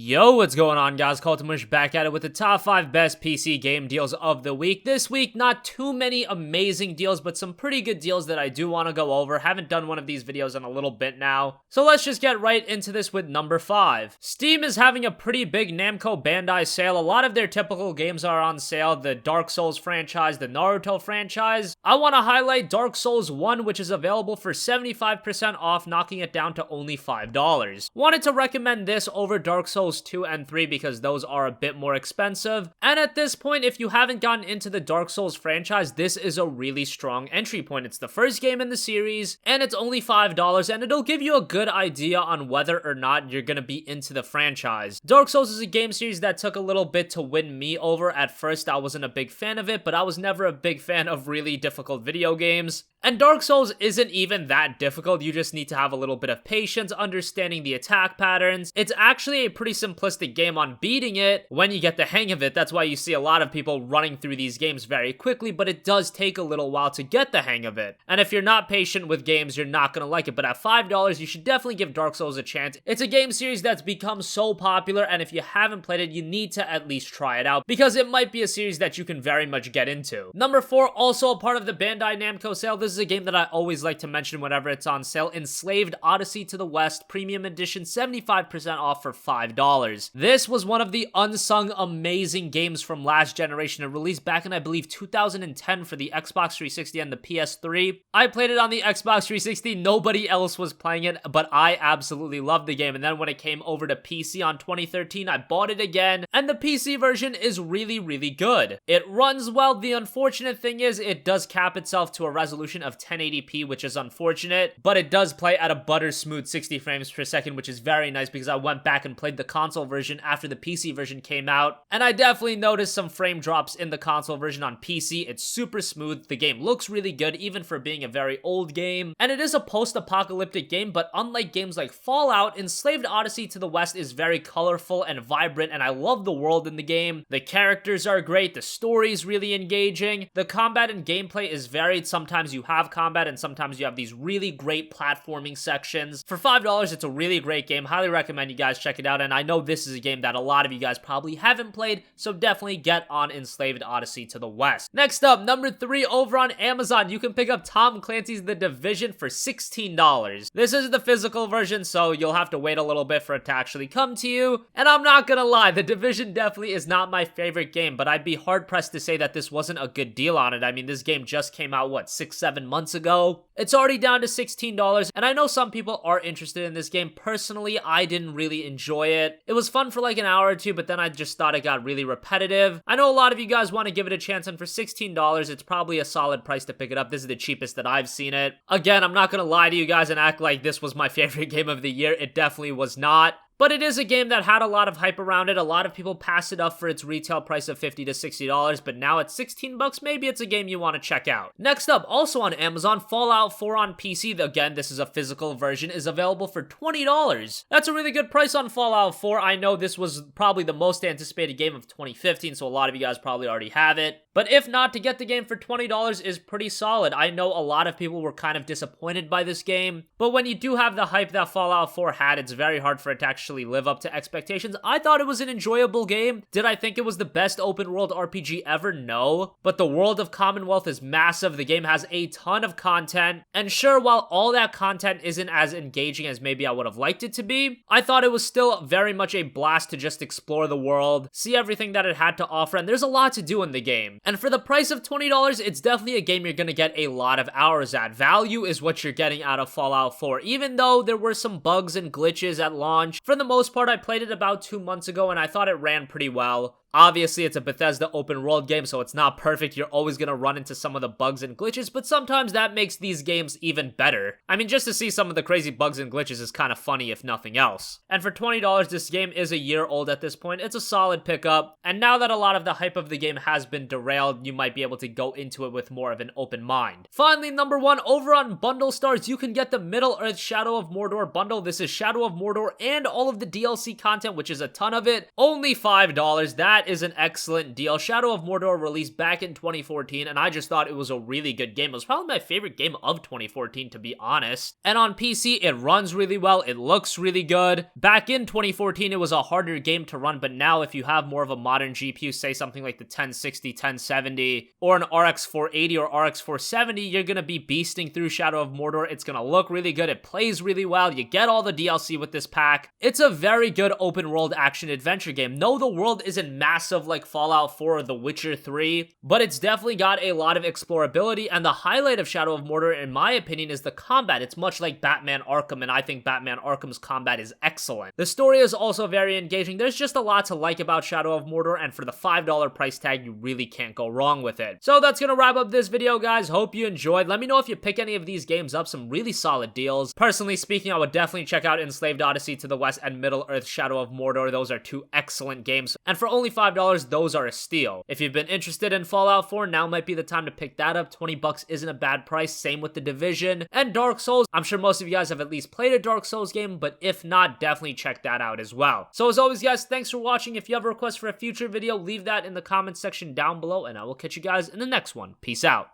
Yo, what's going on, guys? CultofMush back at it with the top 5 best PC game deals of the week. This week, not too many amazing deals, but some pretty good deals that I do want to go over. Haven't done one of these videos in a little bit now. So let's just get right into this with number 5. Steam is having a pretty big Namco Bandai sale. A lot of their typical games are on sale. The Dark Souls franchise, the Naruto franchise. I want to highlight Dark Souls 1, which is available for 75% off, knocking it down to only $5. Wanted to recommend this over Dark Souls 2 and 3 because those are a bit more expensive. And at this point, if you haven't gotten into the Dark Souls franchise, this is a really strong entry point. It's the first game in the series, and it's only $5, and it'll give you a good idea on whether or not you're gonna be into the franchise. Dark Souls is a game series that took a little bit to win me over. At first, I wasn't a big fan of it, but I was never a big fan of really difficult video games. And Dark Souls isn't even that difficult. You just need to have a little bit of patience, understanding the attack patterns. It's actually a pretty simplistic game on beating it when you get the hang of it. That's why you see a lot of people running through these games very quickly, but it does take a little while to get the hang of it. And if you're not patient with games, you're not gonna like it. But at $5, you should definitely give Dark Souls a chance. It's a game series that's become so popular, and if you haven't played it, you need to at least try it out, because it might be a series that you can very much get into. Number 4, also a part of the Bandai Namco sale. This is a game that I always like to mention whenever it's on sale. Enslaved Odyssey to the West, Premium Edition, 75% off for $5. This was one of the unsung amazing games from last generation. It released back in, I believe, 2010 for the Xbox 360 and the PS3. I played it on the Xbox 360. Nobody else was playing it, but I absolutely loved the game. And then when it came over to PC on 2013, I bought it again, and the PC version is really, really good. It runs well. The unfortunate thing is it does cap itself to a resolution of 1080p, which is unfortunate, but it does play at a butter smooth 60 frames per second, which is very nice because I went back and played the console version after the PC version came out, and I definitely noticed some frame drops in the console version. On PC, it's super smooth. The game looks really good, even for being a very old game, and it is a post-apocalyptic game, but unlike games like Fallout, Enslaved Odyssey to the West is very colorful and vibrant, and I love the world in the game. The characters are great, the story is really engaging, the combat and gameplay is varied. Sometimes you have combat, and sometimes you have these really great platforming sections. For $5, it's a really great game. Highly recommend you guys check it out, and I know this is a game that a lot of you guys probably haven't played, so definitely get on Enslaved Odyssey to the West. Next up, number 3, over on Amazon, you can pick up Clancys The Division for $16. This is the physical version, so you'll have to wait a little bit for it to actually come to you, and I'm not gonna lie, The Division definitely is not my favorite game, but I'd be hard-pressed to say that this wasn't a good deal on it. I mean, this game just came out, what, 6-7 months ago? It's already down to $16, and I know some people are interested in this game. Personally, I didn't really enjoy it. It was fun for like an hour or two, but then I just thought it got really repetitive. I know a lot of you guys want to give it a chance, and for $16, it's probably a solid price to pick it up. This is the cheapest that I've seen it. Again, I'm not gonna lie to you guys and act like this was my favorite game of the year. It definitely was not. But it is a game that had a lot of hype around it. A lot of people pass it up for its retail price of $50 to $60, but now at 16 bucks, maybe it's a game you want to check out. Next up, also on Amazon, Fallout 4 on PC. Again, this is a physical version, is available for $20. That's a really good price on Fallout 4. I know this was probably the most anticipated game of 2015, so a lot of you guys probably already have it. But if not, to get the game for $20 is pretty solid. I know a lot of people were kind of disappointed by this game, but when you do have the hype that Fallout 4 had, it's very hard for it to actually live up to expectations. I thought it was an enjoyable game. Did I think it was the best open world RPG ever? No. But the world of Commonwealth is massive. The game has a ton of content. And sure, while all that content isn't as engaging as maybe I would have liked it to be, I thought it was still very much a blast to just explore the world, see everything that it had to offer, and there's a lot to do in the game. And for the price of $20, it's definitely a game you're gonna get a lot of hours at. Value is what you're getting out of Fallout 4. Even though there were some bugs and glitches at launch, for the most part, I played it about 2 months ago, and I thought it ran pretty well. Obviously, it's a Bethesda open world game, so it's not perfect. You're always gonna run into some of the bugs and glitches, but sometimes that makes these games even better. I mean, just to see some of the crazy bugs and glitches is kind of funny, if nothing else. And for $20, this game is a year old at this point. It's a solid pickup, and now that a lot of the hype of the game has been derailed, derailed, you might be able to go into it with more of an open mind. Finally, number 1, over on Bundle Stars, you can get the Middle-earth Shadow of Mordor bundle. This is Shadow of Mordor and all of the DLC content, which is a ton of it. Only $5. That is an excellent deal. Shadow of Mordor released back in 2014, and I just thought it was a really good game. It was probably my favorite game of 2014, to be honest. And on PC, it runs really well. It looks really good. Back in 2014, it was a harder game to run, but now if you have more of a modern GPU, say something like the 1060, 1070, or an RX 480 or RX 470, you're gonna be beasting through Shadow of Mordor. It's gonna look really good. It plays really well. You get all the DLC with this pack. It's a very good open world action adventure game. No, the world isn't massive like Fallout 4 or The Witcher 3, but it's definitely got a lot of explorability, and the highlight of Shadow of Mordor, in my opinion, is the combat. It's much like Batman Arkham, and I think Batman Arkham's combat is excellent. The story is also very engaging. There's just a lot to like about Shadow of Mordor, and for the $5 price tag, you really can't go wrong with it. So that's gonna wrap up this video, guys. Hope you enjoyed. Let me know if you pick any of these games up. Some really solid deals. Personally speaking, I would definitely check out Enslaved Odyssey to the West and Middle-earth Shadow of Mordor. Those are two excellent games, and for only $5, those are a steal. If you've been interested in Fallout 4, now might be the time to pick that up. $20 isn't a bad price. Same with The Division and Dark Souls. I'm sure most of you guys have at least played a Dark Souls game, but if not, definitely check that out as well. So as always, guys, thanks for watching. If you have a request for a future video, leave that in the comments section down below, and I will catch you guys in the next one. Peace out.